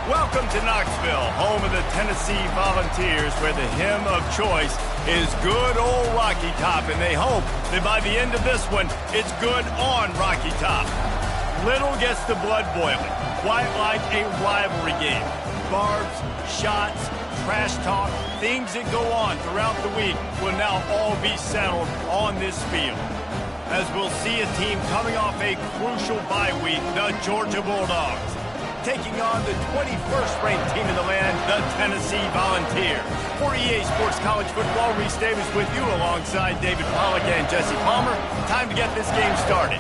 Welcome to Knoxville, home of the Tennessee Volunteers, where the hymn of choice is good old Rocky Top, and they hope that by the end of this one, it's good on Rocky Top. Little gets the blood boiling, quite like a rivalry game. Barbs, shots, trash talk, things that go on throughout the week will now all be settled on this field. As we'll see a team coming off a crucial bye week, the Georgia Bulldogs, taking on the 21st ranked team in the land, the Tennessee Volunteers. For EA Sports College Football, Reese Davis with you alongside David Pollack and Jesse Palmer. Time to get this game started.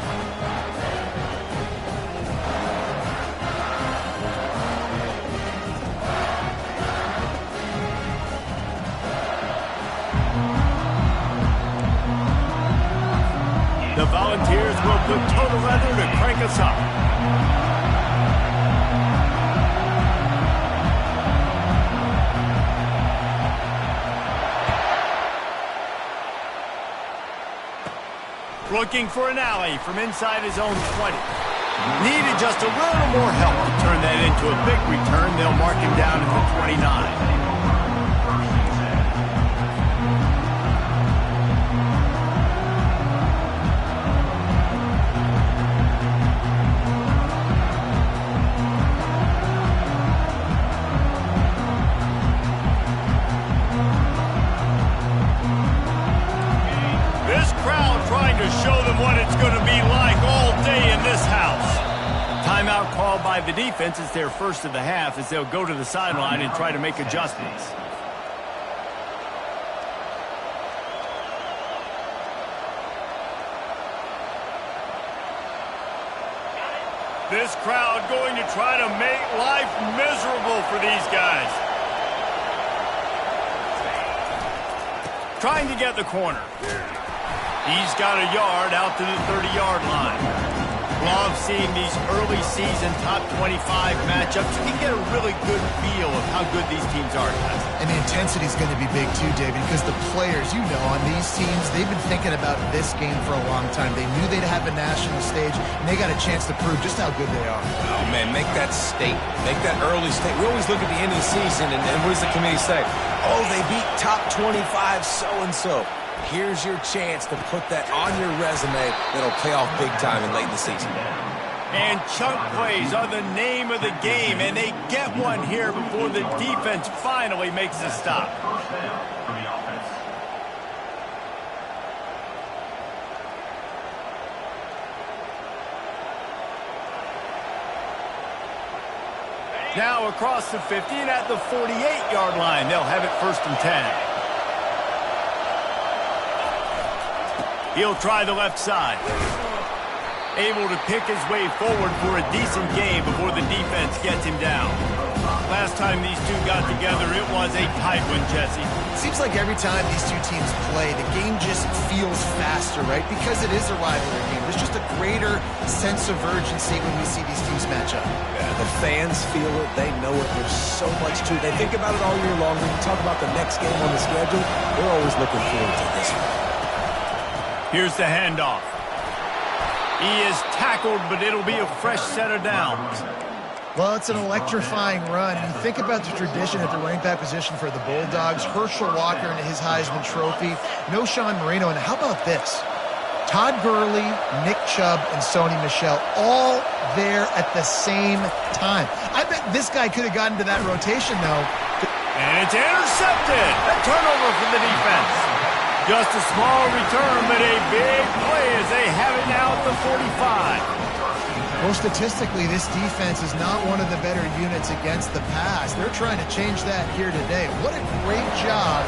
The Volunteers will put total leather to crank us up. Looking for an alley from inside his own 20. Needed just a little more help to turn that into a big return. They'll mark him down at the 29. Show them what it's going to be like all day in this house. Timeout called by the defense. It's their first of the half as they'll go to the sideline and try to make adjustments. This crowd going to try to make life miserable for these guys. Trying to get the corner. He's got a yard out to the 30-yard line. Love seeing these early season top 25 matchups. You can get a really good feel of how good these teams are, guys. And the intensity is going to be big too, David, because the players, you know, on these teams, they've been thinking about this game for a long time. They knew they'd have a national stage, and they got a chance to prove just how good they are. Oh, man, make that statement. Make that early statement. We always look at the end of the season, and what does the committee say? Oh, they beat top 25 so-and-so. Here's your chance to put that on your resume that'll pay off big time in late in the season. And chunk plays are the name of the game, and they get one here before the defense finally makes a stop. Now across the 50 and at the 48-yard line, they'll have it 1st and 10. He'll try the left side. Able to pick his way forward for a decent game before the defense gets him down. Last time these two got together, it was a tight one, Jesse. Seems like every time these two teams play, the game just feels faster, right? Because it is a rivalry game. There's just a greater sense of urgency when we see these teams match up. Yeah, the fans feel it. They know it. There's so much to it. They think about it all year long. When you talk about the next game on the schedule, they're always looking forward to this one. Here's the handoff. He is tackled, but it'll be a fresh set of downs. Well, it's an electrifying run. And you think about the tradition at the running back position for the Bulldogs. Herschel Walker and his Heisman Trophy. No Sean Marino. And how about this? Todd Gurley, Nick Chubb, and Sony Michel all there at the same time. I bet this guy could have gotten to that rotation, though. And it's intercepted. A turnover for the defense. Just a small return, but a big play as they have it now at the 45. Well, statistically, this defense is not one of the better units against the pass. They're trying to change that here today. What a great job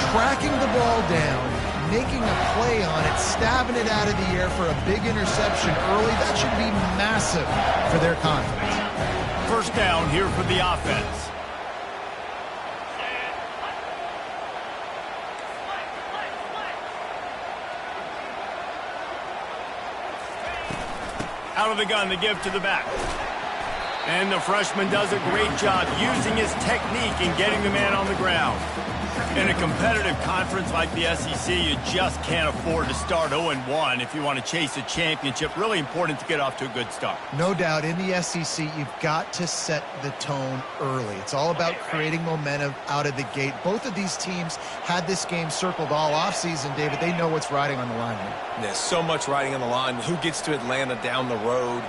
tracking the ball down, making a play on it, stabbing it out of the air for a big interception early. That should be massive for their confidence. 1st down here for the offense. Out of the gun to give to the back. And the freshman does a great job using his technique and getting the man on the ground. In a competitive conference like the SEC, you just can't afford to start 0-1 if you want to chase a championship. Really important to get off to a good start. No doubt, in the SEC, you've got to set the tone early. It's all about creating momentum out of the gate. Both of these teams had this game circled all offseason, David. They know what's riding on the line here. There's so much riding on the line. Who gets to Atlanta down the road?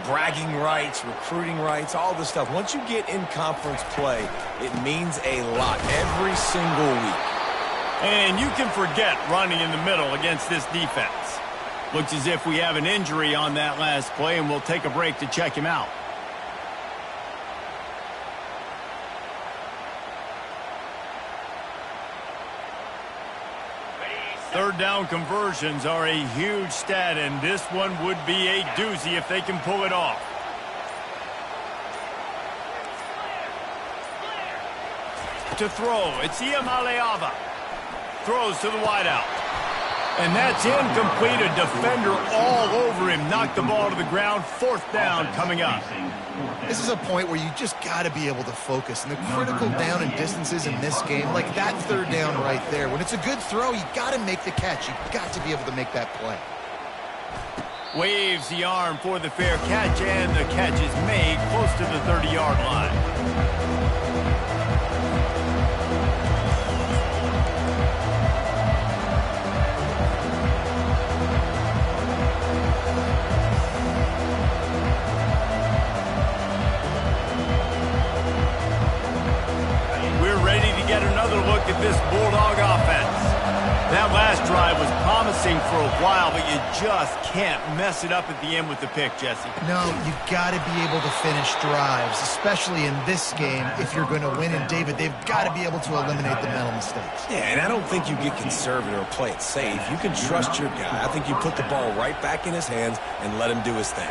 Bragging rights, recruiting rights, all this stuff. Once you get in conference play, it means a lot every single week. And you can forget running in the middle against this defense. Looks as if we have an injury on that last play, and we'll take a break to check him out. Third down conversions are a huge stat, and this one would be a doozy if they can pull it off. To throw, it's Ncaa. Throws to the wideout. And that's incomplete. A defender all over him. Knocked the ball to the ground. Fourth down coming up. This is a point where you just got to be able to focus. And the critical down and distances in this game, like that third down right there, when it's a good throw, you got to make the catch. You've got to be able to make that play. Waves the arm for the fair catch, and the catch is made close to the 30-yard line. Get another look at this Bulldog offense. That last drive was promising for a while, but you just can't mess it up at the end with the pick, Jesse. No, you've got to be able to finish drives, especially in this game. If you're going to win, and David, they've got to be able to eliminate the mental mistakes. Yeah, and I don't think you get conservative or play it safe. You can trust your guy. I think you put the ball right back in his hands and let him do his thing.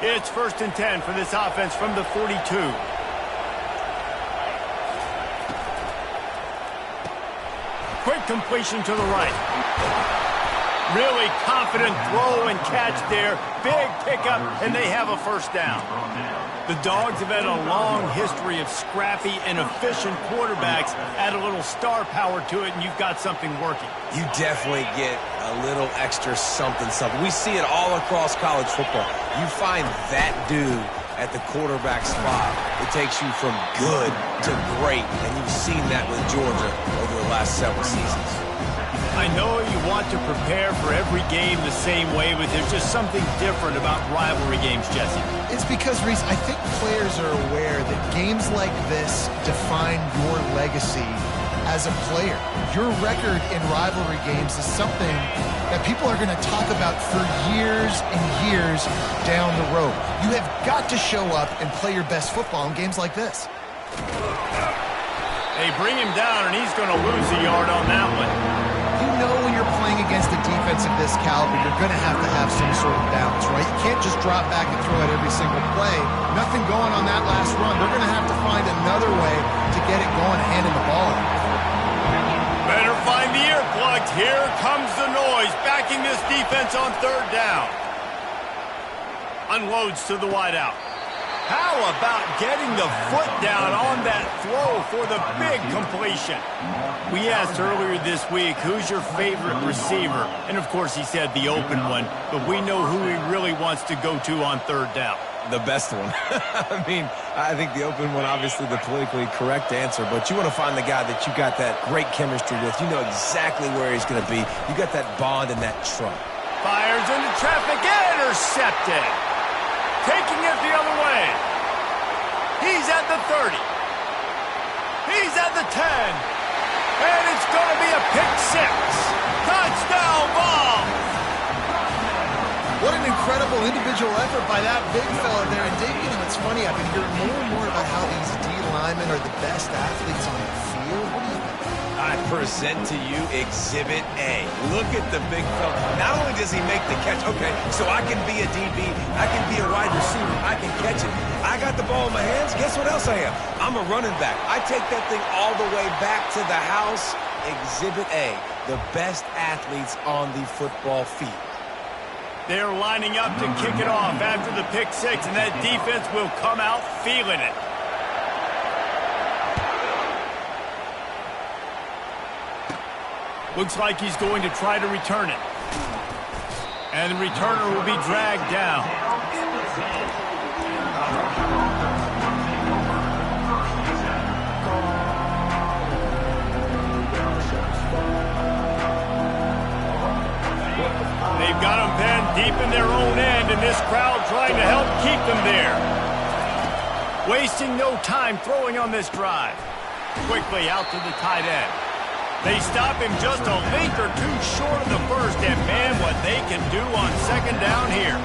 It's 1st and 10 for this offense from the 42. Quick completion to the right. Really confident throw and catch there. Big pickup, and they have a first down. The Dogs have had a long history of scrappy and efficient quarterbacks. Add a little star power to it, and you've got something working. You definitely get a little extra something. We see it all across college football. You find that dude at the quarterback spot, it takes you from good to great, and you've seen that with Georgia over the last several seasons. I know you want to prepare for every game the same way, but there's just something different about rivalry games, Jesse. It's because, Reese, I think players are aware that games like this define your legacy as a player. Your record in rivalry games is something that people are going to talk about for years and years down the road. You have got to show up and play your best football in games like this. They bring him down, and he's going to lose a yard on that one. You know when you're playing against a defense of this caliber, you're going to have some sort of balance, right? You can't just drop back and throw it every single play. Nothing going on that last run. They're going to have to find another way to get it going, handing the ball. Better find the earplugs. Here comes the noise, backing this defense on third down. Unloads to the wideout. How about getting the foot down on that throw for the big completion? We asked earlier this week, who's your favorite receiver? And, of course, he said the open one, but we know who he really wants to go to on third down. The best one. I mean, I think the open one, obviously the politically correct answer, but you want to find the guy that you got that great chemistry with. You know exactly where he's going to be. You got that bond and that trust. Fires into traffic, intercepted. Taking it the other way. He's at the 30. He's at the 10. And it's going to be a pick six. Touchdown ball. What an incredible individual effort by that big fella there. And Dave, you know, it's funny, I've been hearing more and more about how these D linemen are the best athletes on the field. What do you think? I present to you Exhibit A. Look at the big fella. Not only does he make the catch, okay, so I can be a DB, I can be a wide receiver, I can catch it. I got the ball in my hands. Guess what else I am? I'm a running back. I take that thing all the way back to the house. Exhibit A, the best athletes on the football field. They're lining up to kick it off after the pick six, and that defense will come out feeling it. Looks like he's going to try to return it. And the returner will be dragged down. They've got them pinned deep in their own end, and this crowd trying to help keep them there. Wasting no time throwing on this drive. Quickly out to the tight end. They stop him just a length or two short of the first, and man, what they can do on second down here.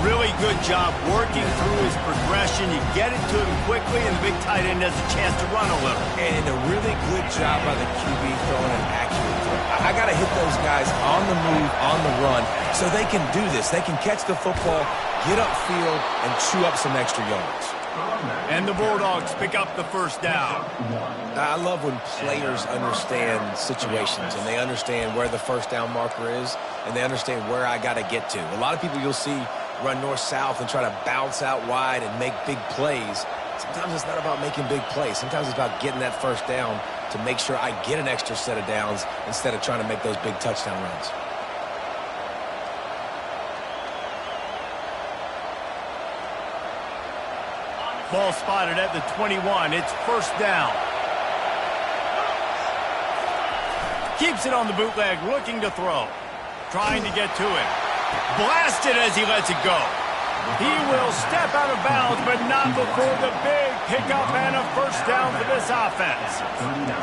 Really good job working through his progression. You get it to him quickly, and the big tight end has a chance to run a little. And a really good job by the QB throwing an accurate throw. I got to hit those guys on the move, on the run, so they can do this. They can catch the football, get upfield, and chew up some extra yards. And the Bulldogs pick up the first down. I love when players understand situations and they understand where the first down marker is and they understand where I got to get to. A lot of people you'll see run north-south and try to bounce out wide and make big plays. Sometimes it's not about making big plays. Sometimes it's about getting that first down to make sure I get an extra set of downs instead of trying to make those big touchdown runs. Ball spotted at the 21. It's first down. Keeps it on the bootleg, looking to throw. Trying to get to it. Blasted as he lets it go. He will step out of bounds, but not before the big pickup and a first down for this offense.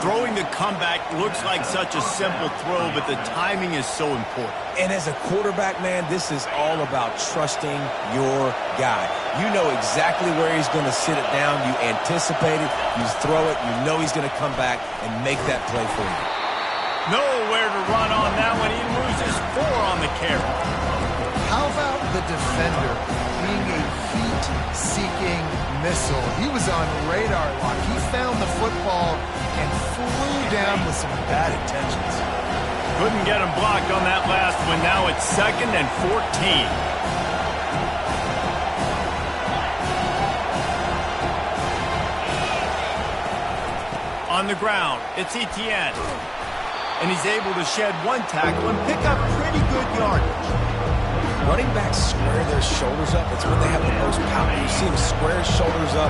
Throwing the comeback looks like such a simple throw, but the timing is so important. And as a quarterback, man, this is all about trusting your guy. You know exactly where he's going to sit it down. You anticipate it. You throw it. You know he's going to come back and make that play for you. Nowhere to run on that one. He loses 4 on the carry. How about the defender being a heat-seeking missile? He was on radar lock. He found the football and flew down with some bad intentions. Couldn't get him blocked on that last one. Now it's 2nd and 14. On the ground, it's Etienne. And he's able to shed 1 tackle and pick up pretty good yardage. Running backs square their shoulders up. It's when they have the most power. You see him square his shoulders up,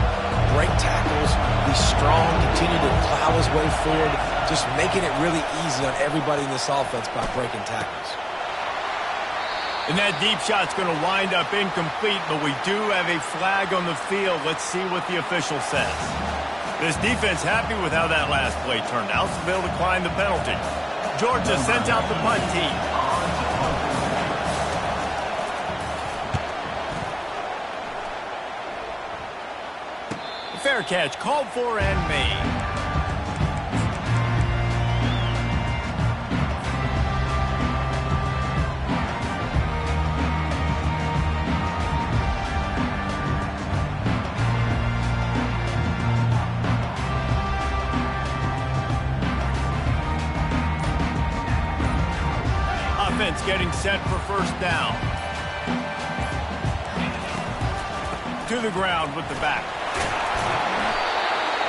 break tackles, be strong, continue to plow his way forward, just making it really easy on everybody in this offense by breaking tackles. And that deep shot's going to wind up incomplete, but we do have a flag on the field. Let's see what the official says. This defense happy with how that last play turned out, so they'll decline the penalty. Georgia sends out the punt team. Fair catch called for and made. Offense getting set for first down. To the ground with the back.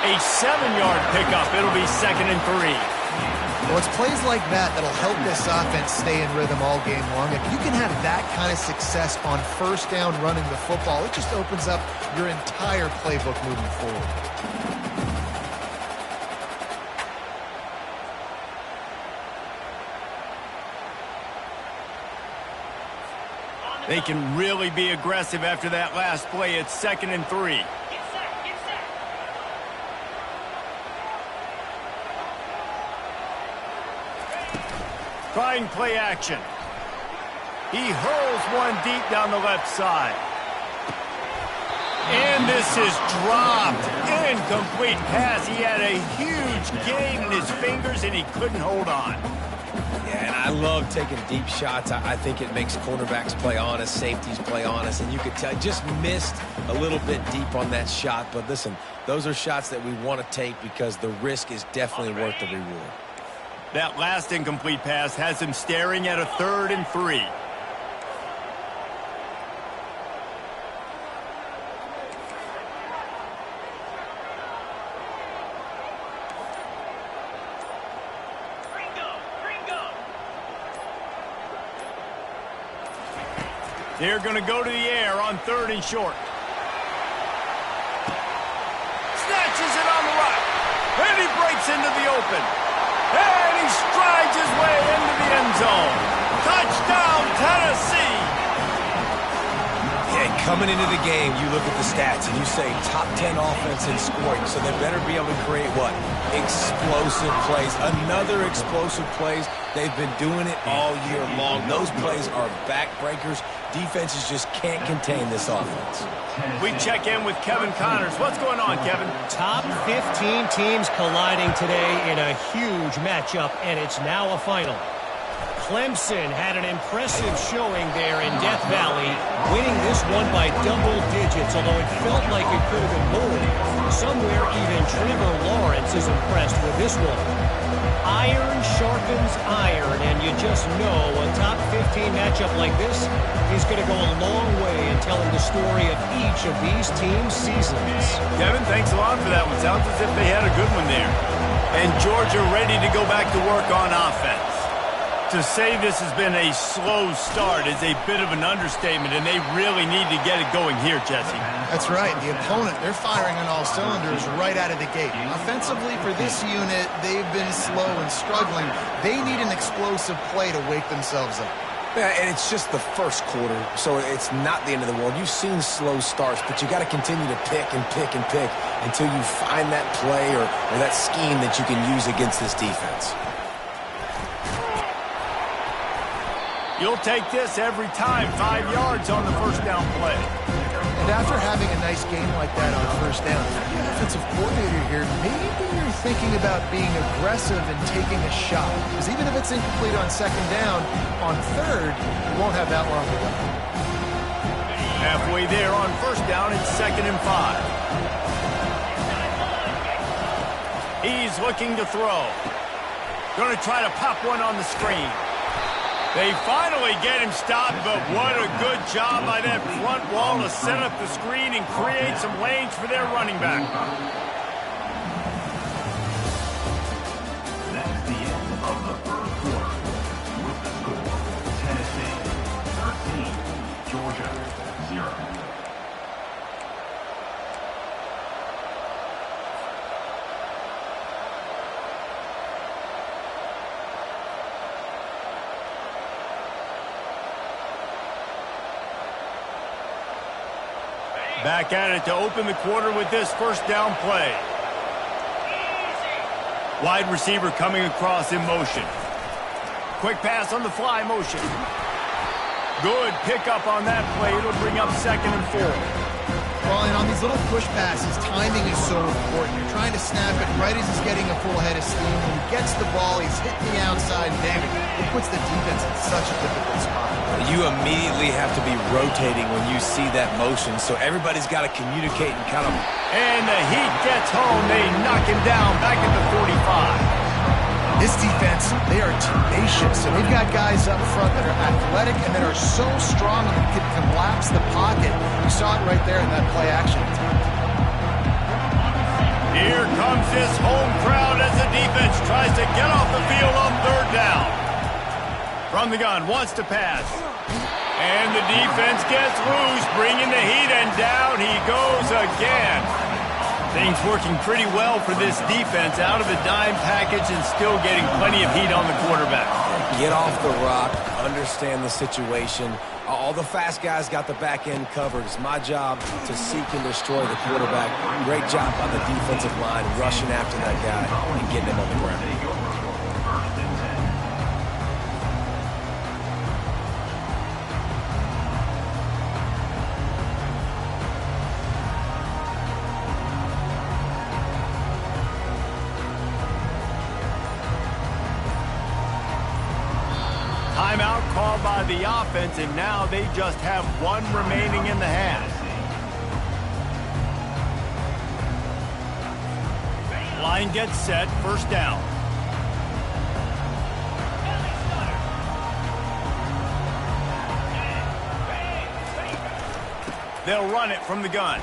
A 7-yard pickup. It'll be 2nd and 3. Well, it's plays like that that'll help this offense stay in rhythm all game long. If you can have that kind of success on first down running the football, it just opens up your entire playbook moving forward. They can really be aggressive after that last play. It's 2nd and 3. Trying play action. He hurls one deep down the left side. And this is dropped. Incomplete pass. He had a huge gain in his fingers, and he couldn't hold on. Yeah, and I love taking deep shots. I think it makes cornerbacks play honest, safeties play honest, and you could tell just missed a little bit deep on that shot. But listen, those are shots that we want to take because the risk is definitely worth the reward. That last incomplete pass has him staring at a 3rd and 3. They're going to go to the air on 3rd and short. Snatches it on the right. And he breaks into the open. And he strides his way into the end zone. Touchdown, Tennessee! Yeah, coming into the game, you look at the stats and you say top 10 offense in scoring, so they better be able to create what? Explosive plays. Another explosive plays. They've been doing it all year long. Those plays are backbreakers. Defenses just can't contain this offense. We check in with Kevin Connors. What's going on, Kevin? Top 15 teams colliding today in a huge matchup, and it's now a final. Clemson had an impressive showing there in Death Valley, winning this one by double digits, although it felt like it could have been more. Somewhere even Trevor Lawrence is impressed with this one. Iron sharpens iron, and you just know a top 15 matchup like this is going to go a long way in telling the story of each of these teams' seasons. Kevin, thanks a lot for that one. Sounds as if they had a good one there. And Georgia ready to go back to work on offense. To say this has been a slow start is a bit of an understatement, and they really need to get it going here, Jesse. That's right. The opponent, they're firing on all cylinders right out of the gate. Offensively, for this unit, they've been slow and struggling. They need an explosive play to wake themselves up. Yeah, and it's just the first quarter, so it's not the end of the world. You've seen slow starts, but you got to continue to pick and pick and pick until you find that play or that scheme that you can use against this defense. You'll take this every time. 5 yards on the first down play. And after having a nice game like that on first down, if you're the offensive coordinator here, maybe you're thinking about being aggressive and taking a shot. Because even if it's incomplete on 2nd down, on 3rd, you won't have that long to go. Halfway there on 1st down, it's 2nd and 5. He's looking to throw. Going to try to pop one on the screen. They finally get him stopped, but what a good job by that front wall to set up the screen and create some lanes for their running back. That's the end of the first quarter. With the score, Tennessee 13, Georgia 0. Back at it to open the quarter with this first down play. Wide receiver coming across in motion. Quick pass on the fly motion. Good pickup on that play. It'll bring up 2nd and 4. Well, and on these little push passes, timing is so important. You're trying to snap it right as he's getting a full head of steam. When he gets the ball, he's hitting the outside. Damn it puts the defense in such a difficult spot. You immediately have to be rotating when you see that motion, so everybody's got to communicate and kind of... And the heat gets home. They knock him down back at the 45. This defense, they are tenacious, and they've got guys up front that are athletic and that are so strong and can collapse the pocket. You saw it right there in that play action. Here comes this home crowd as the defense tries to get off the field on 3rd down. From the gun, wants to pass. And the defense gets loose, bringing the heat, and down he goes again. Things working pretty well for this defense, out of the dime package and still getting plenty of heat on the quarterback. Get off the rock, understand the situation. All the fast guys got the back end covered. It's my job to seek and destroy the quarterback. Great job by the defensive line, rushing after that guy and getting him on the ground. Timeout called by the offense, and now they just have one remaining in the half. Line gets set, 1st down. They'll run it from the gun.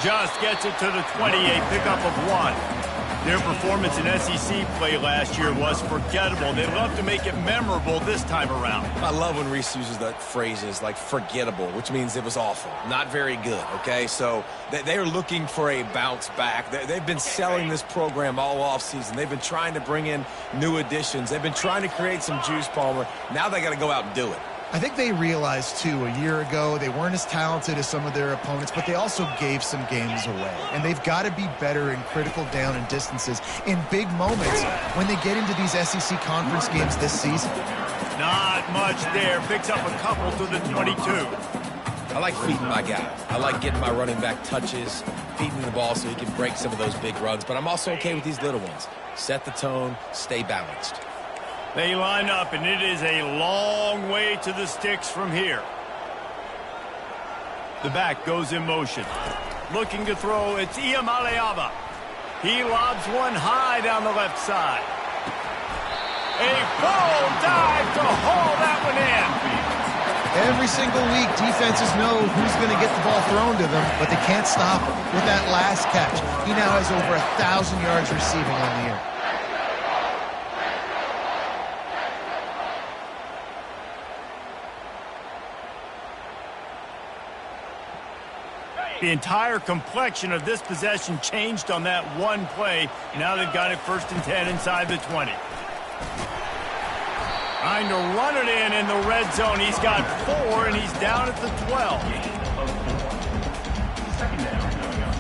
Just gets it to the 28, pickup of 1. Their performance in SEC play last year was forgettable. They'd love to make it memorable this time around. I love when Reese uses that phrases like forgettable, which means it was awful, not very good, okay? So they're looking for a bounce back. They've been selling this program all offseason. They've been trying to bring in new additions. They've been trying to create some juice, Palmer. Now they got to go out and do it. I think they realized, too, a year ago they weren't as talented as some of their opponents, but they also gave some games away. And they've got to be better in critical down and distances in big moments when they get into these SEC conference games this season. Not much there. Picks up a couple to the 22. I like feeding my guy. I like getting my running back touches, feeding the ball so he can break some of those big runs. But I'm also okay with these little ones. Set the tone, stay balanced. They line up, and it is a long way to the sticks from here. The back goes in motion. Looking to throw, it's Ncaa. He lobs one high down the left side. A full dive to haul that one in. Every single week, defenses know who's going to get the ball thrown to them, but they can't stop him with that last catch. He now has over 1,000 yards receiving on the year. The entire complexion of this possession changed on that one play. Now they've got it 1st and 10 inside the 20. Trying to run it in the red zone. He's got 4, and he's down at the 12. Second down coming up.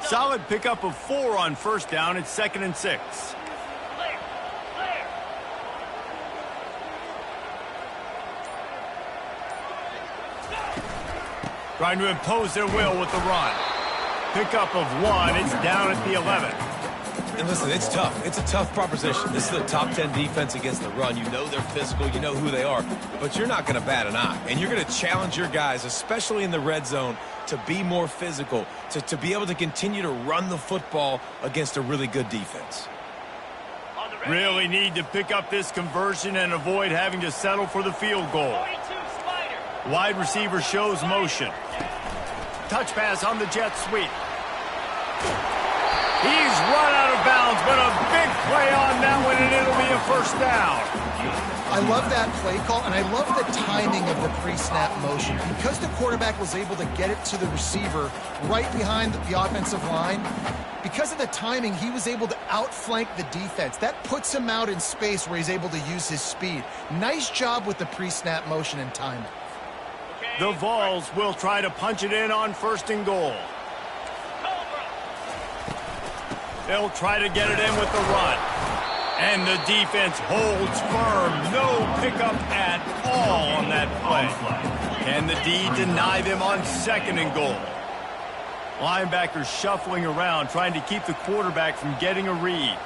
Solid pickup of 4 on 1st down. It's 2nd and 6. Trying to impose their will with the run. Pickup of 1. It's down at the 11. And listen, it's tough. It's a tough proposition. This is a top 10 defense against the run. You know they're physical. You know who they are. But you're not going to bat an eye. And you're going to challenge your guys, especially in the red zone, to be more physical, to be able to continue to run the football against a really good defense. Really need to pick up this conversion and avoid having to settle for the field goal. Wide receiver shows motion. Touch pass on the jet sweep. He's run out of bounds, but a big play on that one, and it'll be a 1st down. I love that play call, and I love the timing of the pre-snap motion. Because the quarterback was able to get it to the receiver right behind the offensive line, because of the timing, he was able to outflank the defense. That puts him out in space where he's able to use his speed. Nice job with the pre-snap motion and timing. The Vols will try to punch it in on 1st and goal. They'll try to get it in with the run. And the defense holds firm. No pickup at all on that play. Can the D deny them on 2nd and goal? Linebackers shuffling around, trying to keep the quarterback from getting a read.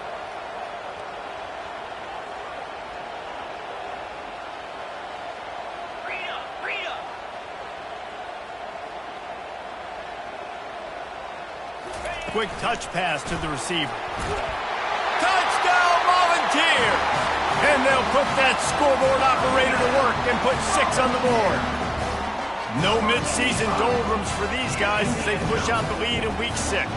Quick touch pass to the receiver. Touchdown, Volunteers! And they'll put that scoreboard operator to work and put 6 on the board. No midseason doldrums for these guys as they push out the lead in week 6.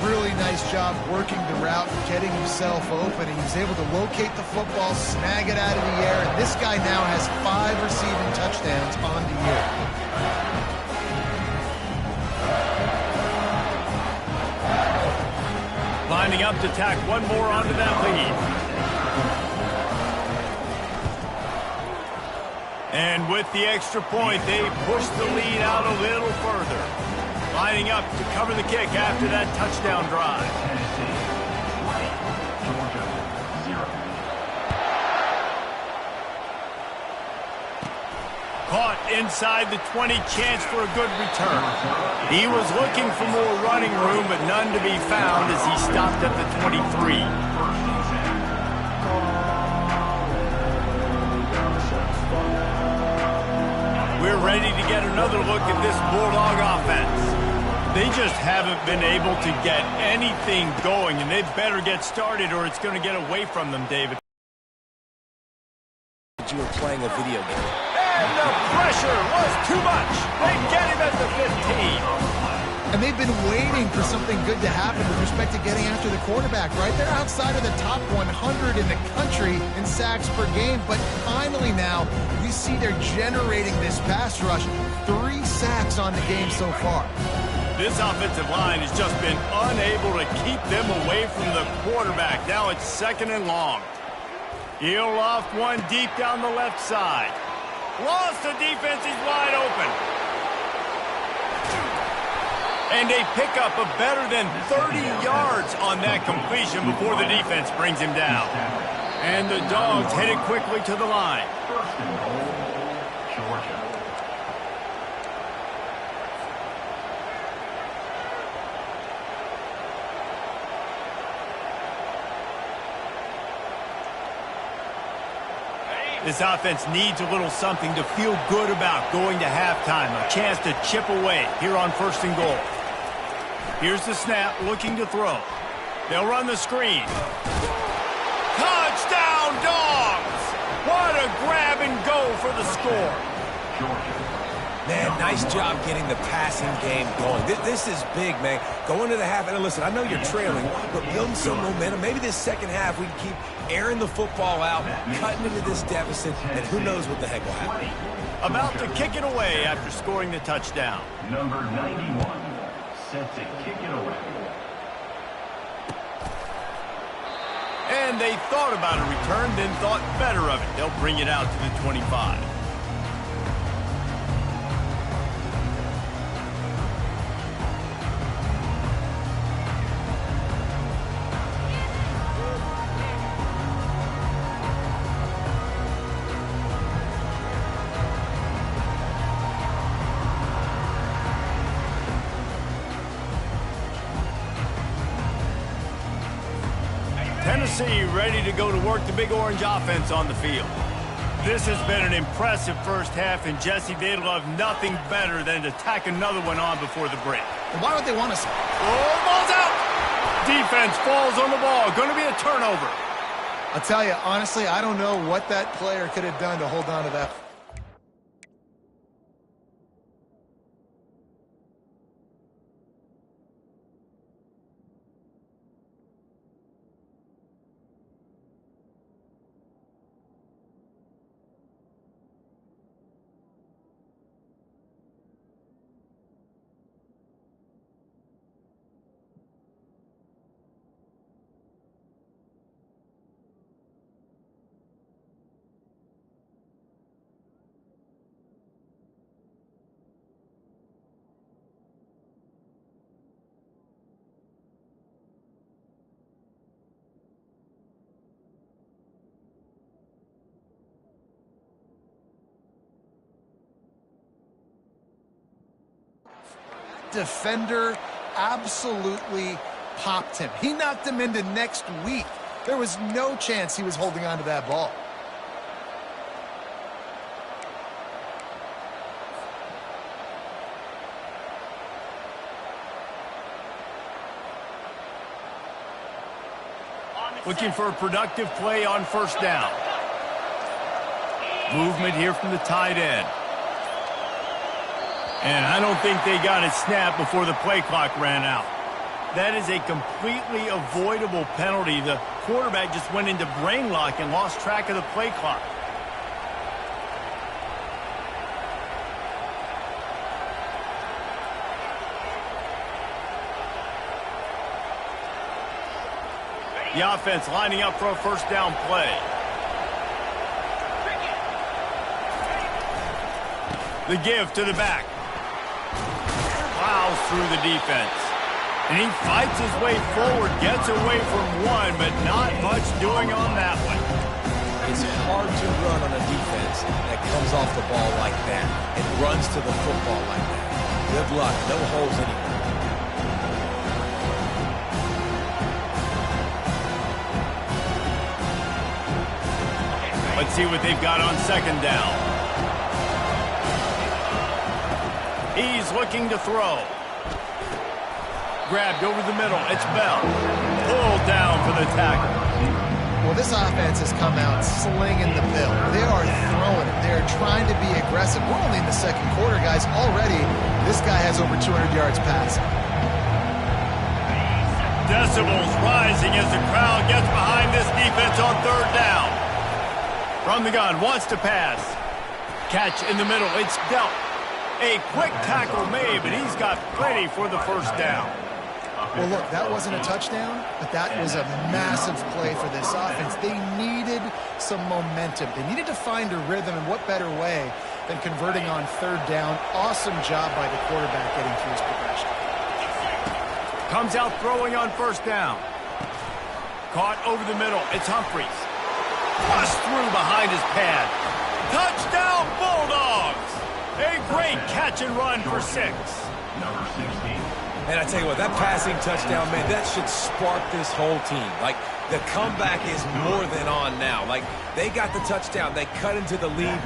Really nice job working the route and getting himself open. He was able to locate the football, snag it out of the air, and this guy now has 5 receiving touchdowns on the year. Lining up to tack one more onto that lead. And with the extra point, they push the lead out a little further. Lining up to cover the kick after that touchdown drive. Tennessee, 20. Georgia, 0. Caught inside the 20, chance for a good return. He was looking for more running room, but none to be found as he stopped at the 23. We're ready to get another look at this Bulldog offense. They just haven't been able to get anything going, and they better get started or it's going to get away from them, David. You were playing a video game. And the pressure was too much. They get him at the 15. And they've been waiting for something good to happen with respect to getting after the quarterback, right? They're outside of the top 100 in the country in sacks per game, but finally now you see they're generating this pass rush. 3 sacks on the game so far. This offensive line has just been unable to keep them away from the quarterback. Now it's 2nd and long. He'll loft one deep down the left side. Lost the defense, he's wide open. And they pick up a better than 30 yards on that completion before the defense brings him down. And the Dogs headed quickly to the line. 1st and goal, Georgia. This offense needs a little something to feel good about going to halftime. A chance to chip away here on 1st and goal. Here's the snap, looking to throw. They'll run the screen. Touchdown, Dogs! What a grab and go for the score. Man, nice job getting the passing game going. This is big, man. Going to the half, and listen, I know you're trailing, but building some momentum. Maybe this second half we can keep airing the football out, cutting into this deficit, and who knows what the heck will happen. About to kick it away after scoring the touchdown. Number 91, set to kick it away. And they thought about a return, then thought better of it. They'll bring it out to the 25. Tennessee ready to go to work the Big Orange offense on the field. This has been an impressive first half, and Jesse, they'd love nothing better than to tack another one on before the break. And why would they want to... Oh, ball's out! Defense falls on the ball. Going to be a turnover. I'll tell you, honestly, I don't know what that player could have done to hold on to that. Defender absolutely popped him. He knocked him into next week. There was no chance he was holding on to that ball. Looking for a productive play on 1st down. Movement here from the tight end. And I don't think they got it snapped before the play clock ran out. That is a completely avoidable penalty. The quarterback just went into brain lock and lost track of the play clock. The offense lining up for a 1st down play. The give to the back. Plows through the defense. And he fights his way forward, gets away from one, but not much doing on that one. It's hard to run on a defense that comes off the ball like that and runs to the football like that. Good luck. No holes anywhere. Let's see what they've got on 2nd down. He's looking to throw. Grabbed over the middle. It's Bell. Pulled down for the tackle. Well, this offense has come out slinging the bill. They are throwing it. They're trying to be aggressive. We're only in the second quarter, guys. Already, this guy has over 200 yards passing. Decibels rising as the crowd gets behind this defense on third down. From the gun, wants to pass. Catch in the middle. It's dealt. A quick tackle made, but he's got plenty for the first down. Well, look, that wasn't a touchdown, but that was a massive play for this offense. They needed some momentum. They needed to find a rhythm, and what better way than converting on third down. Awesome job by the quarterback getting through his progression. Comes out throwing on first down. Caught over the middle. It's Humphries. Flushed through behind his pad. Touchdown, Bulldogs! A great catch and run for 6. Number 16. And I tell you what, that passing touchdown, man, that should spark this whole team. Like, the comeback is more than on now. Like, they got the touchdown. They cut into the lead.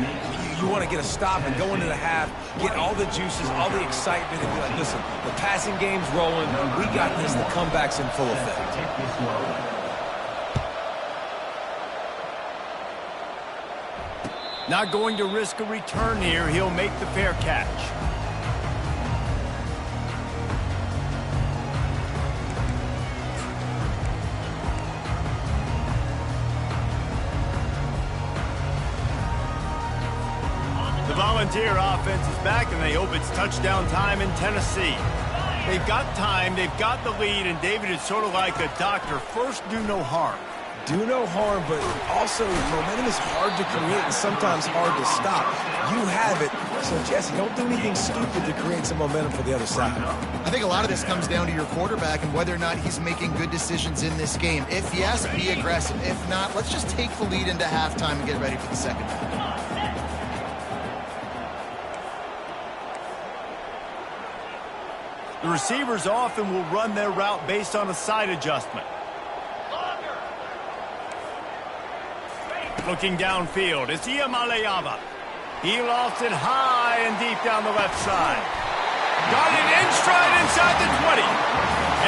You want to get a stop and go into the half, get all the juices, all the excitement, and be like, listen, the passing game's rolling. We got this. The comeback's in full effect. Not going to risk a return here. He'll make the fair catch. The Volunteer offense is back, and they hope it's touchdown time in Tennessee. They've got time, they've got the lead, and David is sort of like a doctor. First, do no harm. Do no harm, but also momentum is hard to create and sometimes hard to stop. You have it, so Jesse, don't do anything stupid to create some momentum for the other side. I think a lot of this comes down to your quarterback and whether or not he's making good decisions in this game. If yes, be aggressive. If not, let's just take the lead into halftime and get ready for the second half. The receivers often will run their route based on a side adjustment. Looking downfield, it's Iamaleava. He lost it high and deep down the left side. Got it in stride inside the 20.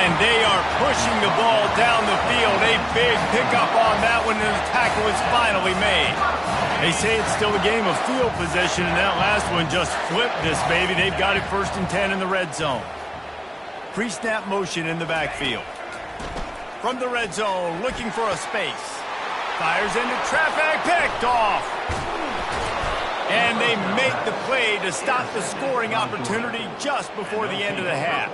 And they are pushing the ball down the field. A big pickup on that one, and the tackle is finally made. They say it's still a game of field position, and that last one just flipped this baby. They've got it 1st and 10 in the red zone. Pre-snap motion in the backfield. From the red zone, looking for a space. Fires into traffic, picked off. And they make the play to stop the scoring opportunity just before the end of the half.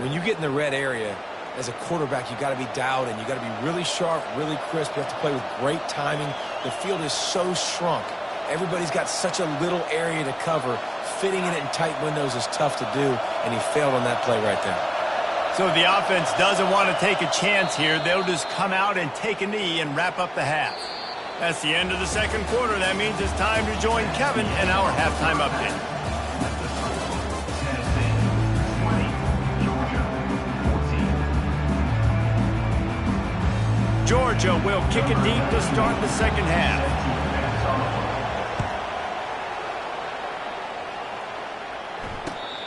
When you get in the red area, as a quarterback, you got to be dialed in. You got to be really sharp, really crisp. You have to play with great timing. The field is so shrunk. Everybody's got such a little area to cover. Fitting it in tight windows is tough to do, and he failed on that play right there. So the offense doesn't want to take a chance here. They'll just come out and take a knee and wrap up the half. That's the end of the second quarter. That means it's time to join Kevin in our halftime update. Georgia will kick it deep to start the second half.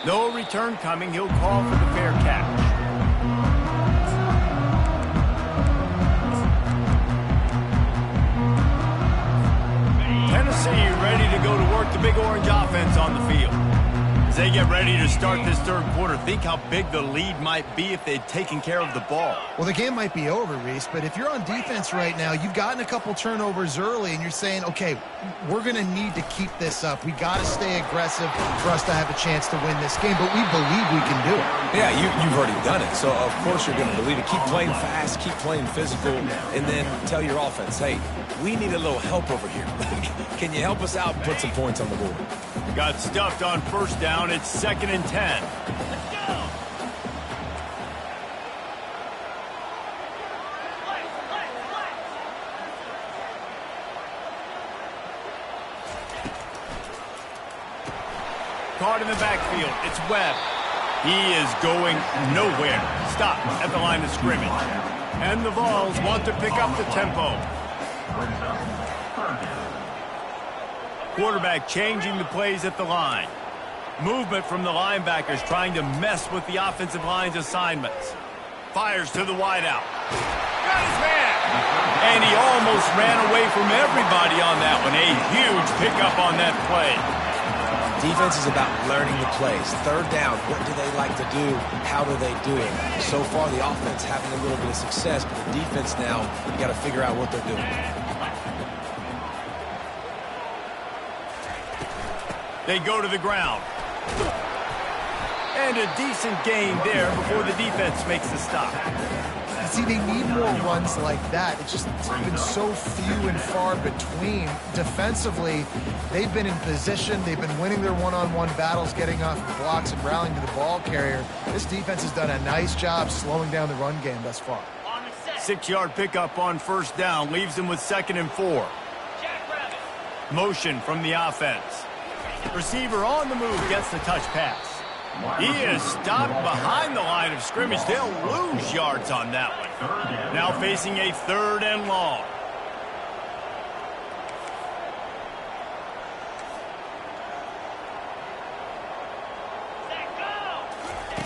No return coming. He'll call for the fair catch. Tennessee ready to go to work the Big Orange offense on the field. As they get ready to start this third quarter, think how big the lead might be if they'd taken care of the ball. Well, the game might be over, Reese, but if you're on defense right now, you've gotten a couple turnovers early, and you're saying, okay, we're going to need to keep this up. We got to stay aggressive for us to have a chance to win this game, but we believe we can do it. Yeah, you've already done it, so of course you're going to believe it. Keep playing fast, keep playing physical, and then tell your offense, hey, we need a little help over here. Can you help us out and put some points on the board? Got stuffed on first down. It's 2nd and 10. Caught in the backfield. It's Webb. He is going nowhere. Stop at the line of scrimmage. And the Vols want to pick up the tempo. Quarterback changing the plays at the line. Movement from the linebackers trying to mess with the offensive line's assignments. Fires to the wideout. Got his man! And he almost ran away from everybody on that one. A huge pickup on that play. Defense is about learning the plays. Third down, what do they like to do? How do they do it? So far, the offense having a little bit of success, but the defense now, you got to figure out what they're doing. They go to the ground. And a decent gain there before the defense makes the stop. See, they need more runs like that. It's just been so few and far between. Defensively, they've been in position. They've been winning their one-on-one battles, getting off the blocks and rallying to the ball carrier. This defense has done a nice job slowing down the run game thus far. 6-yard pickup on first down leaves them with 2nd and 4. Motion from the offense. Receiver on the move gets the touch pass. He is stopped behind the line of scrimmage. They'll lose yards on that one. Now facing a 3rd and long.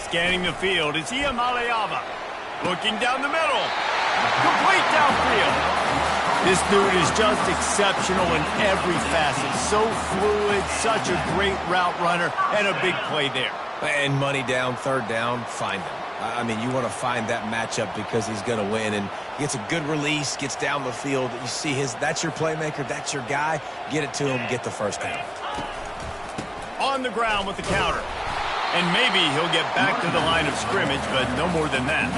Scanning the field is Ncaa. Looking down the middle. Complete downfield. This dude is just exceptional in every facet. So fluid, such a great route runner, and a big play there. And money down, 3rd down, find him. I mean, you want to find that matchup because he's going to win. And he gets a good release, gets down the field. You see that's your playmaker, that's your guy. Get it to him, get the 1st down. On the ground with the counter. And maybe he'll get back to the line of scrimmage, but no more than that.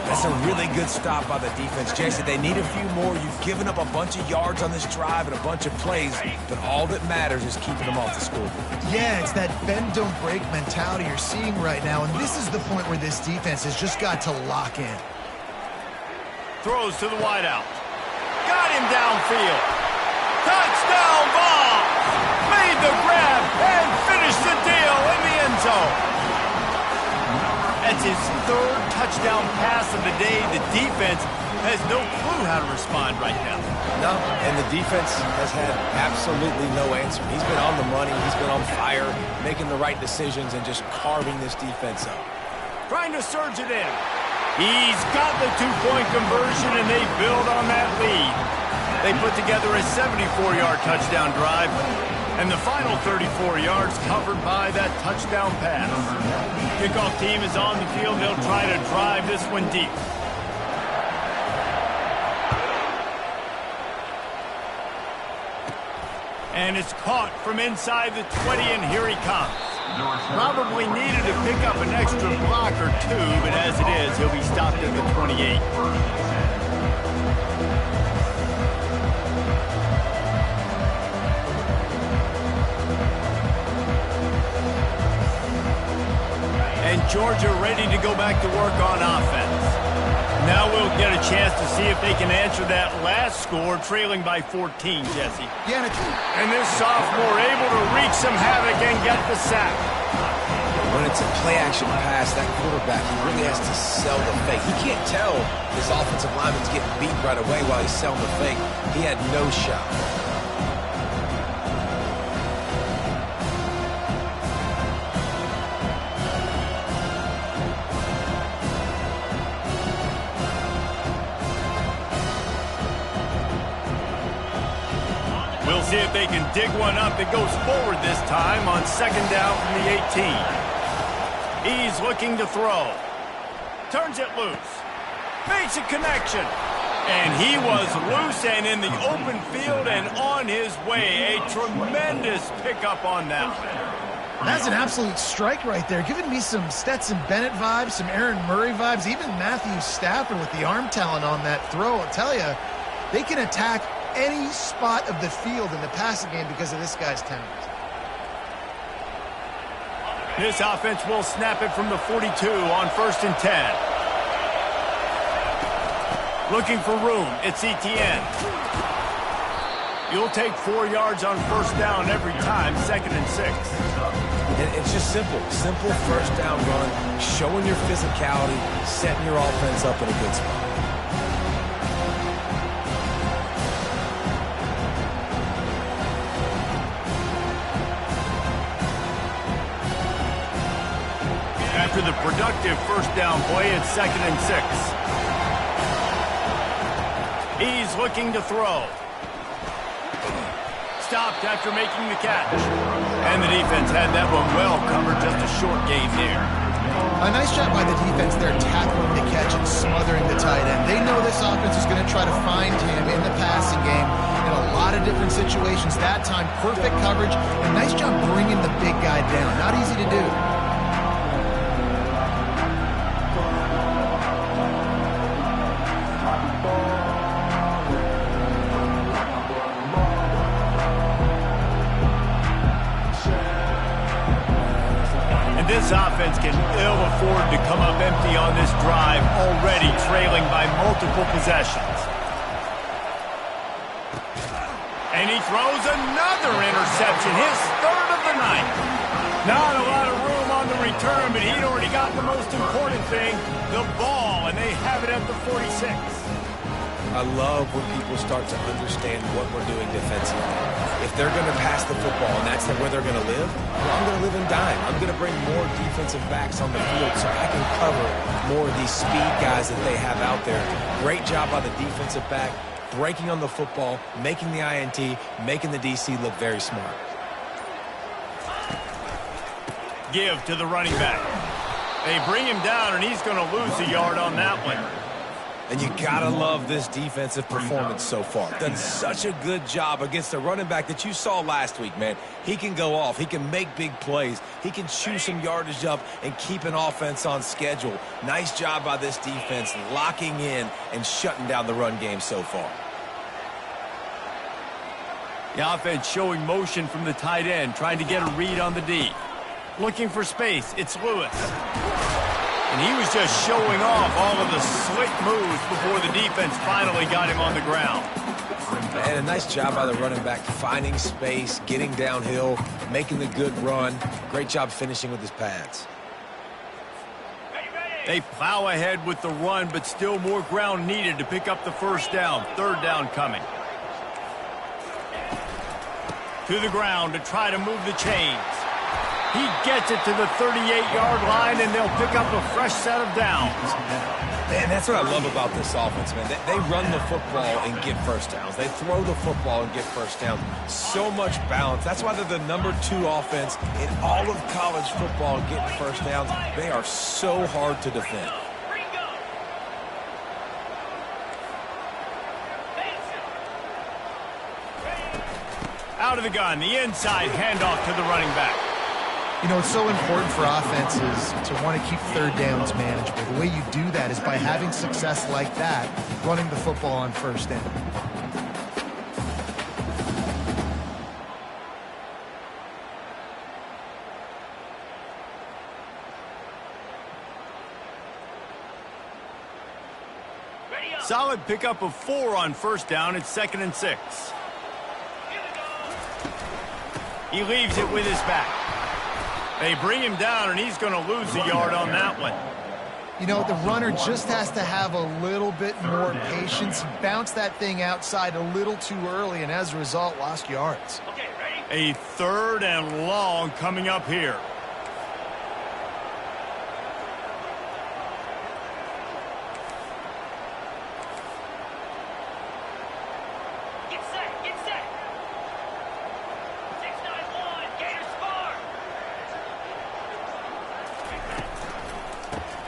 That's a really good stop by the defense. Jason, they need a few more. You've given up a bunch of yards on this drive and a bunch of plays, but all that matters is keeping them off the scoreboard. Yeah, it's that bend, don't break mentality you're seeing right now, and this is the point where this defense has just got to lock in. Throws to the wideout. Got him downfield. Touchdown ball! Made the grab and finished the deal in the end zone. That's his 3rd touchdown pass of the day. The defense has no clue how to respond right now. No, and the defense has had absolutely no answer. He's been on the money. He's been on fire, making the right decisions and just carving this defense up. Trying to surge it in. He's got the 2-point conversion, and they build on that lead. They put together a 74-yard touchdown drive, and the final 34 yards covered by that touchdown pass. Kickoff team is on the field. They'll try to drive this one deep. And it's caught from inside the 20, and here he comes. Probably needed to pick up an extra block or 2, but as it is, he'll be stopped at the 28. And Georgia ready to go back to work on offense. Now we'll get a chance to see if they can answer that last score, trailing by 14, Jesse. Yeah, and this sophomore able to wreak some havoc and get the sack. When it's a play-action pass, that quarterback, he really has to sell the fake. He can't tell his offensive lineman's getting beat right away while he's selling the fake. He had no shot. We'll see if they can dig one up that goes forward this time on 2nd down from the 18. He's looking to throw. Turns it loose. Makes a connection. And he was loose and in the open field and on his way. A tremendous pickup on that one. That's an absolute strike right there. Giving me some Stetson Bennett vibes, some Aaron Murray vibes, even Matthew Stafford with the arm talent on that throw. I'll tell you, they can attack any spot of the field in the passing game because of this guy's talent. This offense will snap it from the 42 on 1st and 10. Looking for room. It's ETN. You'll take 4 yards on 1st down every time, 2nd and 6. And it's just simple. Simple 1st down run, showing your physicality, setting your offense up in a good spot. with a productive first down play at 2nd and 6. He's looking to throw. Stopped after making the catch. And the defense had that one well covered, just a short gain there. A nice job by the defense there, tackling the catch and smothering the tight end. They know this offense is going to try to find him in the passing game in a lot of different situations. That time, perfect coverage, and nice job bringing the big guy down. Not easy to do. This offense can ill afford to come up empty on this drive, already trailing by multiple possessions. And he throws another interception, his 3rd of the night. Not a lot of room on the return, but he'd already got the most important thing, the ball, and they have it at the 46. I love when people start to understand what we're doing defensively. If they're going to pass the football and that's where they're going to live, well, I'm going to live in dime. I'm going to bring more defensive backs on the field so I can cover more of these speed guys that they have out there. Great job by the defensive back, breaking on the football, making the INT, making the DC look very smart. Give to the running back. They bring him down, and he's going to lose a yard on that one. And you gotta love this defensive performance so far. Done such a good job against the running back that you saw last week, man. He can go off. He can make big plays. He can chew some yardage up and keep an offense on schedule. Nice job by this defense locking in and shutting down the run game so far. The offense showing motion from the tight end, trying to get a read on the D. Looking for space. It's Lewis. And he was just showing off all of the slick moves before the defense finally got him on the ground. And a nice job by the running back, finding space, getting downhill, making the good run. Great job finishing with his pads. They plow ahead with the run, but still more ground needed to pick up the first down. 3rd down coming. To the ground to try to move the chains. He gets it to the 38-yard line, and they'll pick up a fresh set of downs. Man, that's what I love about this offense, man. They run the football and get first downs. They throw the football and get first downs. So much balance. That's why they're the #2 offense in all of college football getting first downs. They are so hard to defend. Out of the gun, the inside handoff to the running back. You know, it's so important for offenses to want to keep 3rd downs manageable. The way you do that is by having success like that, running the football on 1st down. Solid pickup of 4 on 1st down. It's 2nd and 6. He leaves it with his back. They bring him down, and he's going to lose a yard on that one. You know, the runner just has to have a little bit more patience. He bounced that thing outside a little too early, and as a result, lost yards. A 3rd and long coming up here.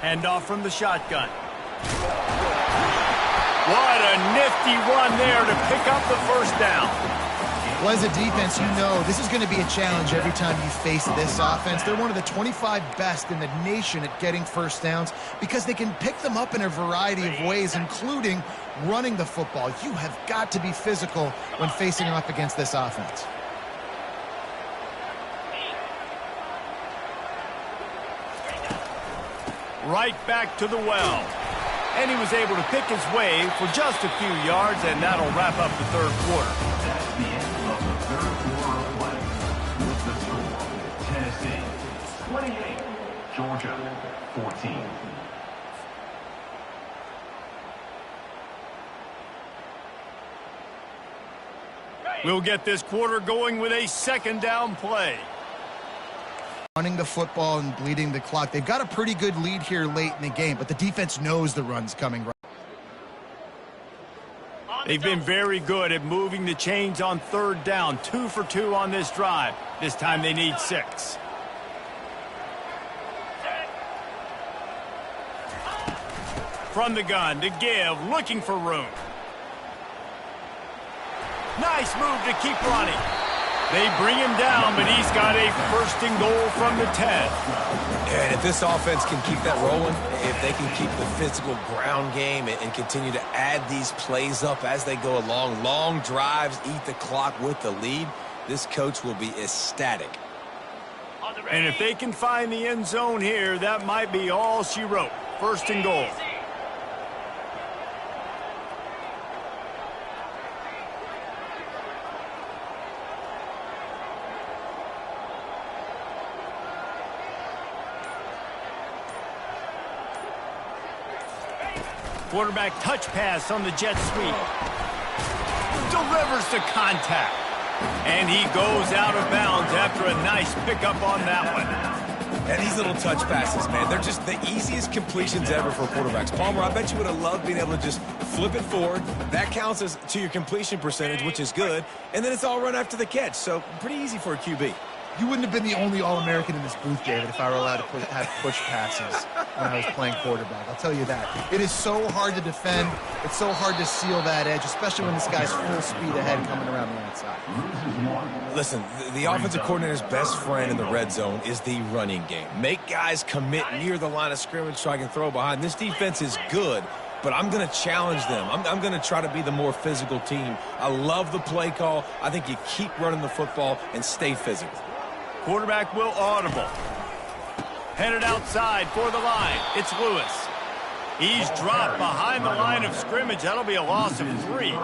Handoff from the shotgun. What a nifty run there to pick up the first down. Well, as a defense, you know this is going to be a challenge every time you face this offense. They're one of the 25 best in the nation at getting first downs because they can pick them up in a variety of ways, including running the football. You have got to be physical when facing off against this offense. Right back to the well. And he was able to pick his way for just a few yards, and that'll wrap up the 3rd quarter. That's the end of the 3rd quarter of play. With the score, Tennessee 28, Georgia 14. We'll get this quarter going with a 2nd down play. running the football and bleeding the clock. They've got a pretty good lead here late in the game, but the defense knows the run's coming right. They've been very good at moving the chains on third down. 2 for 2 on this drive. This time they need 6. From the gun to give, looking for room. Nice move to keep running. They bring him down, but he's got a first and goal from the 10. And if this offense can keep that rolling, if they can keep the physical ground game and continue to add these plays up as they go along, long drives, eat the clock with the lead, this coach will be ecstatic. And if they can find the end zone here, that might be all she wrote. First and goal. Quarterback touch pass on the jet sweep. Delivers to contact. And he goes out of bounds after a nice pickup on that one. And these little touch passes, man, they're just the easiest completions ever for quarterbacks. Palmer, I bet you would have loved being able to just flip it forward. That counts as to your completion percentage, which is good. And then it's all run after the catch. So pretty easy for a QB. You wouldn't have been the only All-American in this booth, David, if I were allowed to have push passes when I was playing quarterback. I'll tell you that. It is so hard to defend. It's so hard to seal that edge, especially when this guy's full speed ahead coming around the outside. Listen, the offensive coordinator's best friend in the red zone is the running game. Make guys commit near the line of scrimmage so I can throw behind. This defense is good, but I'm going to challenge them. I'm going to try to be the more physical team. I love the play call. I think you keep running the football and stay physical. Quarterback will audible. Headed outside for the line. It's Lewis. He's dropped behind the line of scrimmage. That'll be a loss of 3.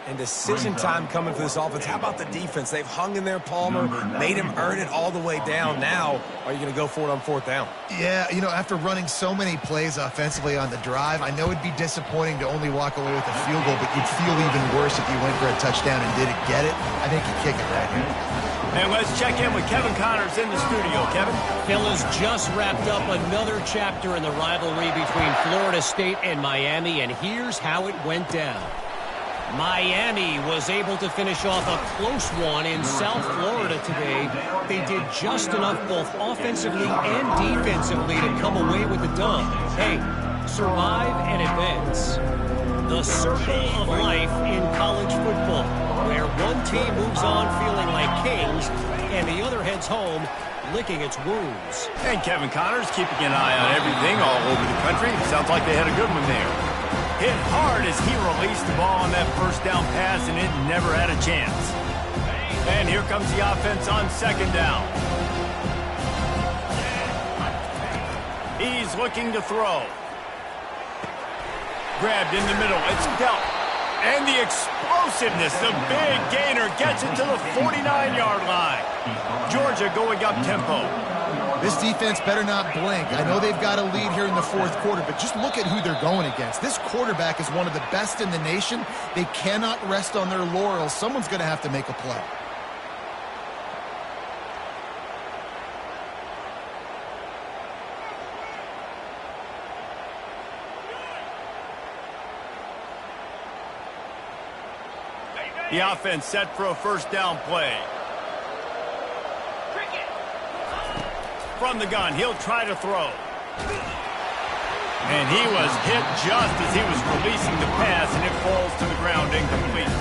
And decision time coming for this offense. How about the defense? They've hung in there, Palmer, made him earn it all the way down. Now, are you going to go for it on 4th down? Yeah, you know, after running so many plays offensively on the drive, I know it'd be disappointing to only walk away with a field goal, but you'd feel even worse if you went for a touchdown and didn't get it. I think you kick it right here. And let's check in with Kevin Connors in the studio. Kevin? Phil has just wrapped up another chapter in the rivalry between Florida State and Miami, and here's how it went down. Miami was able to finish off a close one in South Florida today. They did just enough both offensively and defensively to come away with the dub. Hey, survive and advance. The circle of life in college football, where one team moves on feeling like kings and the other heads home licking its wounds. And Kevin Connors keeping an eye on everything all over the country. Sounds like they had a good one there. Hit hard as he released the ball on that first down pass, and it never had a chance. And here comes the offense on 2nd down. He's looking to throw. Grabbed in the middle. It's dealt. And the explosiveness, the big gainer gets it to the 49-yard line. Georgia going up tempo. This defense better not blink. I know they've got a lead here in the 4th quarter, but just look at who they're going against. This quarterback is one of the best in the nation. They cannot rest on their laurels. Someone's going to have to make a play. The offense set for a first down play. From the gun, he'll try to throw. And he was hit just as he was releasing the pass, and it falls to the ground incomplete.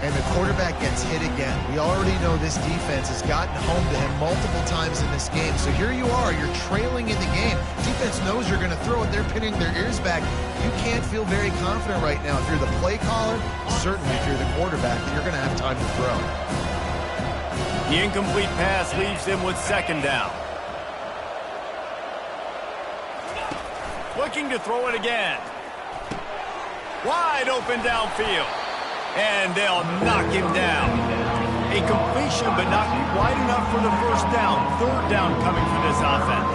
And the quarterback gets hit again. We already know this defense has gotten home to him multiple times in this game. So here you are, you're trailing in the game. Defense knows you're going to throw it. They're pinning their ears back. You can't feel very confident right now if you're the play caller, certainly if you're the quarterback, that you're going to have time to throw. The incomplete pass leaves them with 2nd down. Looking to throw it again. Wide open downfield. And they'll knock him down. A completion, but not quite enough for the first down. 3rd down coming for this offense.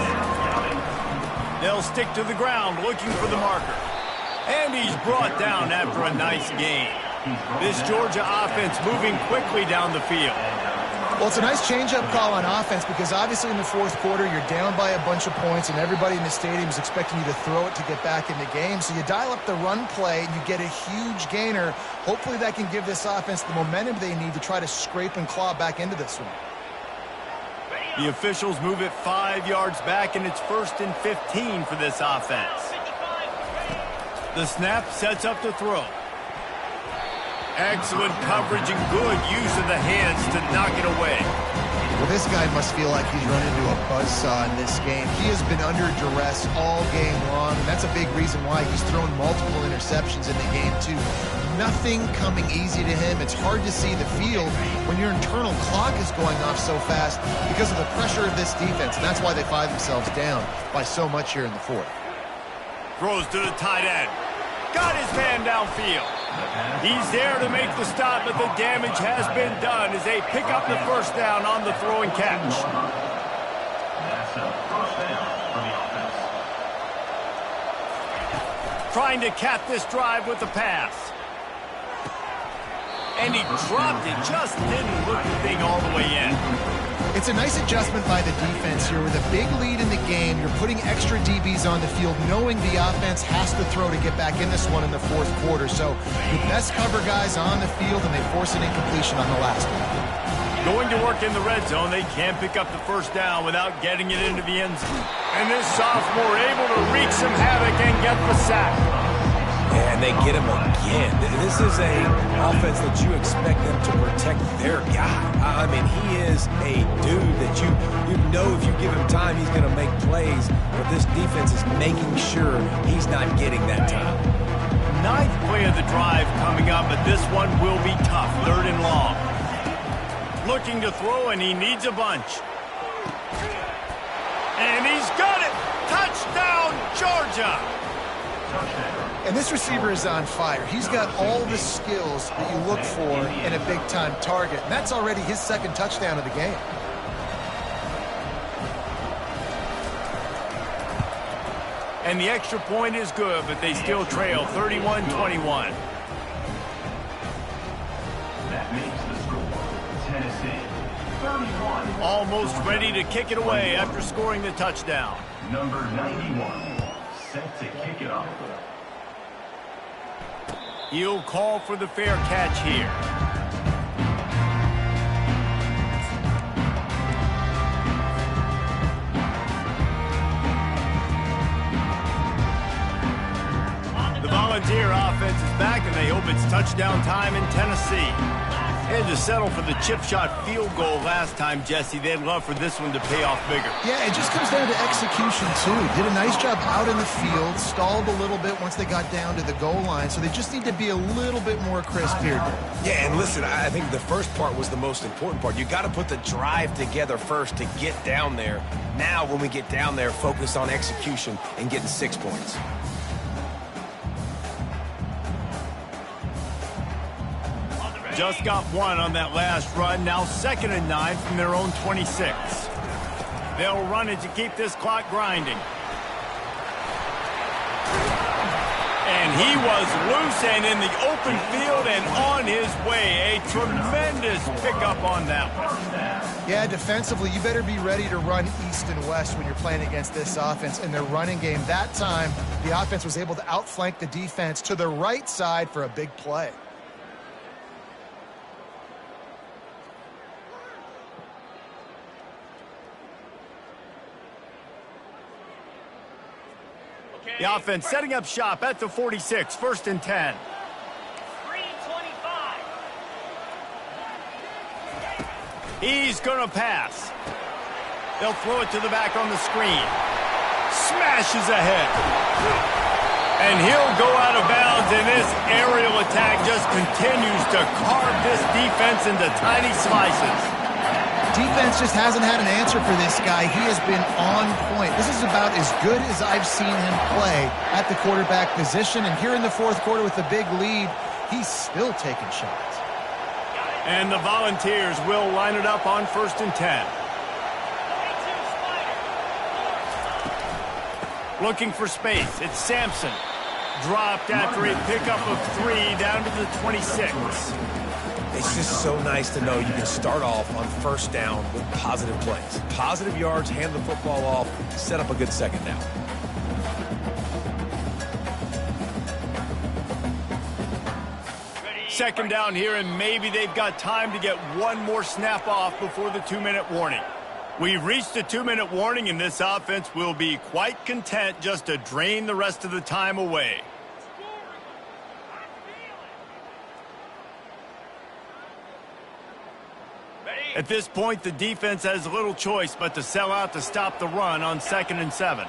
They'll stick to the ground looking for the marker. And he's brought down after a nice gain. This Georgia offense moving quickly down the field. Well, it's a nice change-up call on offense because obviously in the fourth quarter, you're down by a bunch of points and everybody in the stadium is expecting you to throw it to get back in the game. So you dial up the run play and you get a huge gainer. Hopefully that can give this offense the momentum they need to try to scrape and claw back into this one. The officials move it 5 yards back, and it's 1st and 15 for this offense. The snap sets up the throw. Excellent coverage and good use of the hands to knock it away. Well, this guy must feel like he's run into a buzzsaw in this game. He has been under duress all game long, and that's a big reason why he's thrown multiple interceptions in the game, too. Nothing coming easy to him. It's hard to see the field when your internal clock is going off so fast because of the pressure of this defense, and that's why they find themselves down by so much here in the fourth. Throws to the tight end. Got his man downfield. He's there to make the stop, but the damage has been done as they pick up the first down on the throw and catch. That's a first down for the offense. Trying to cap this drive with the pass. And he dropped it, just didn't look the thing all the way in. It's a nice adjustment by the defense here. With a big lead in the game, you're putting extra DBs on the field, knowing the offense has to throw to get back in this one in the fourth quarter. So the best cover guys on the field, and they force an incompletion on the last one. Going to work in the red zone, they can pick up the first down without getting it into the end zone. And this sophomore able to wreak some havoc and get the sack. And they get him again. This is a offense that you expect them to protect their guy. I mean, he is a dude that you know if you give him time, he's going to make plays. But this defense is making sure he's not getting that time. 9th play of the drive coming up, but this one will be tough. 3rd and long. Looking to throw, and he needs a bunch. And he's got it! Touchdown, Georgia! And this receiver is on fire. He's got all the skills that you look for in a big-time target. And that's already his 2nd touchdown of the game. And the extra point is good, but they still trail 31-21. That makes the score Tennessee 31. Almost ready to kick it away after scoring the touchdown. Number 91 set to kick it off. He'll call for the fair catch here. The Volunteer offense is back, and they hope it's touchdown time in Tennessee. They had to settle for the chip shot field goal last time, Jesse. They'd love for this one to pay off bigger. Yeah, it just comes down to execution, too. Did a nice job out in the field, stalled a little bit once they got down to the goal line, so they just need to be a little bit more crisp here. Yeah, and listen, I think the first part was the most important part. You got to put the drive together first to get down there. Now, when we get down there, focus on execution and getting 6 points. Just got one on that last run. Now 2nd and 9 from their own 26. They'll run it to keep this clock grinding. And he was loose and in the open field and on his way. A tremendous pickup on that one. Yeah, defensively, you better be ready to run east and west when you're playing against this offense. In their running game, that time, the offense was able to outflank the defense to the right side for a big play. The offense setting up shop at the 46, 1st and 10. 3:25. He's going to pass. They'll throw it to the back on the screen. Smashes ahead. And he'll go out of bounds, and this aerial attack just continues to carve this defense into tiny slices. Defense just hasn't had an answer for this guy. He has been on point. This is about as good as I've seen him play at the quarterback position. And here in the fourth quarter with a big lead, he's still taking shots. And the Volunteers will line it up on 1st and 10. Looking for space. It's Sampson. Dropped after a pickup of 3 down to the 26. It's just so nice to know you can start off on first down with positive plays. Positive yards, hand the football off, set up a good second down. Second down here, and maybe they've got time to get one more snap off before the 2-minute warning. We've reached the 2-minute warning, and this offense will be quite content just to drain the rest of the time away. At this point, the defense has little choice but to sell out to stop the run on 2nd and 7.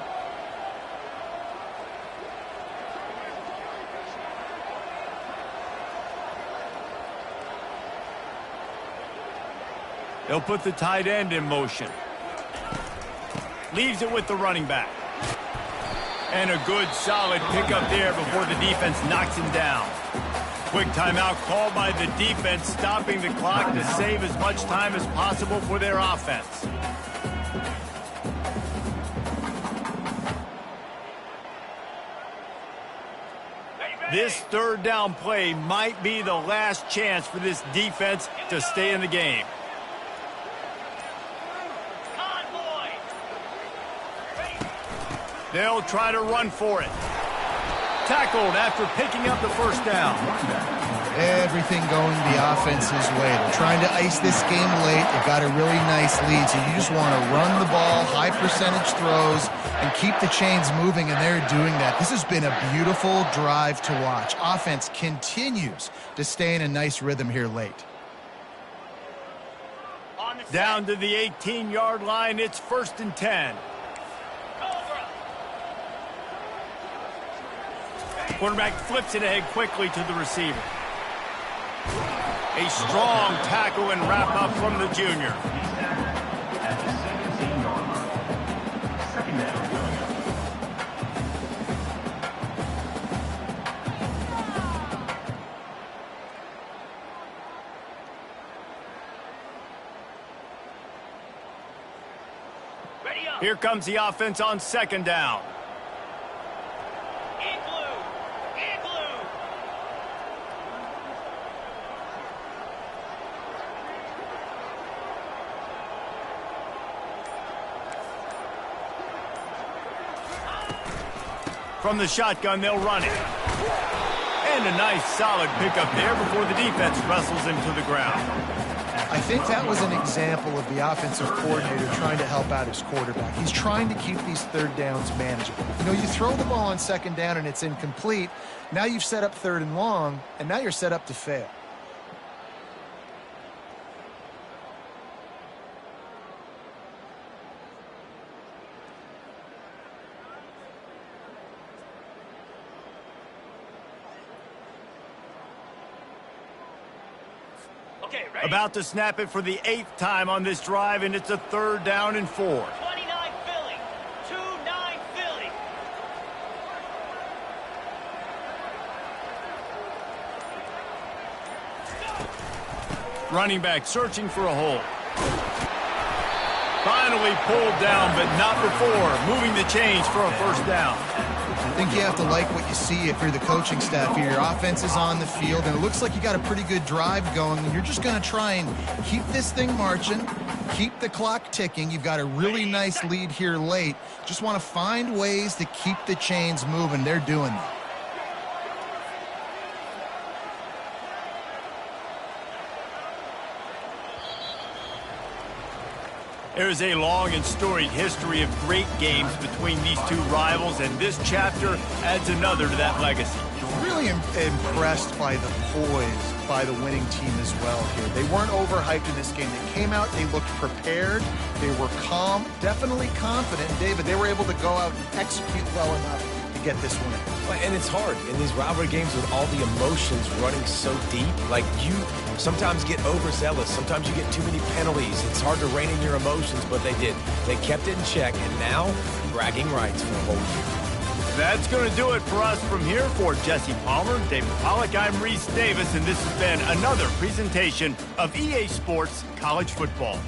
They'll put the tight end in motion. Leaves it with the running back. And a good, solid pickup there before the defense knocks him down. Quick timeout called by the defense, stopping the clock to save as much time as possible for their offense. This third down play might be the last chance for this defense to stay in the game. They'll try to run for it. Tackled after picking up the first down. Everything going the offense's way. They're trying to ice this game late. They've got a really nice lead, so you just want to run the ball, high percentage throws, and keep the chains moving, and they're doing that. This has been a beautiful drive to watch. Offense continues to stay in a nice rhythm here late. Down to the 18-yard line, it's 1st and 10. Quarterback flips it ahead quickly to the receiver. A strong tackle and wrap up from the junior. At the 17-yard line. Second down. Here comes the offense on 2nd down. From the shotgun, they'll run it. And a nice, solid pickup there before the defense wrestles him to the ground. I think that was an example of the offensive coordinator trying to help out his quarterback. He's trying to keep these third downs manageable. You know, you throw the ball on 2nd down and it's incomplete. Now you've set up 3rd and long, and now you're set up to fail. About to snap it for the 8th time on this drive, and it's a 3rd down and 4. 29 Philly. 2-9 Philly. Running back searching for a hole. Finally pulled down, but not before moving the chains for a 1st down. I think you have to like what you see if you're the coaching staff here. Your offense is on the field, and it looks like you got a pretty good drive going, and you're just going to try and keep this thing marching, keep the clock ticking. You've got a really nice lead here late. Just want to find ways to keep the chains moving. They're doing that. There's a long and storied history of great games between these two rivals, and this chapter adds another to that legacy. Really impressed by the poise by the winning team as well here. They weren't overhyped in this game. They came out, they looked prepared, they were calm, definitely confident. And David, they were able to go out and execute well enough to get this win. And it's hard in these rivalry games with all the emotions running so deep. Like, you sometimes get overzealous. Sometimes you get too many penalties. It's hard to rein in your emotions, but they did. They kept it in check, and now bragging rights for a whole year. That's going to do it for us from here. For Jesse Palmer, David Pollack, I'm Reese Davis, and this has been another presentation of EA Sports College Football.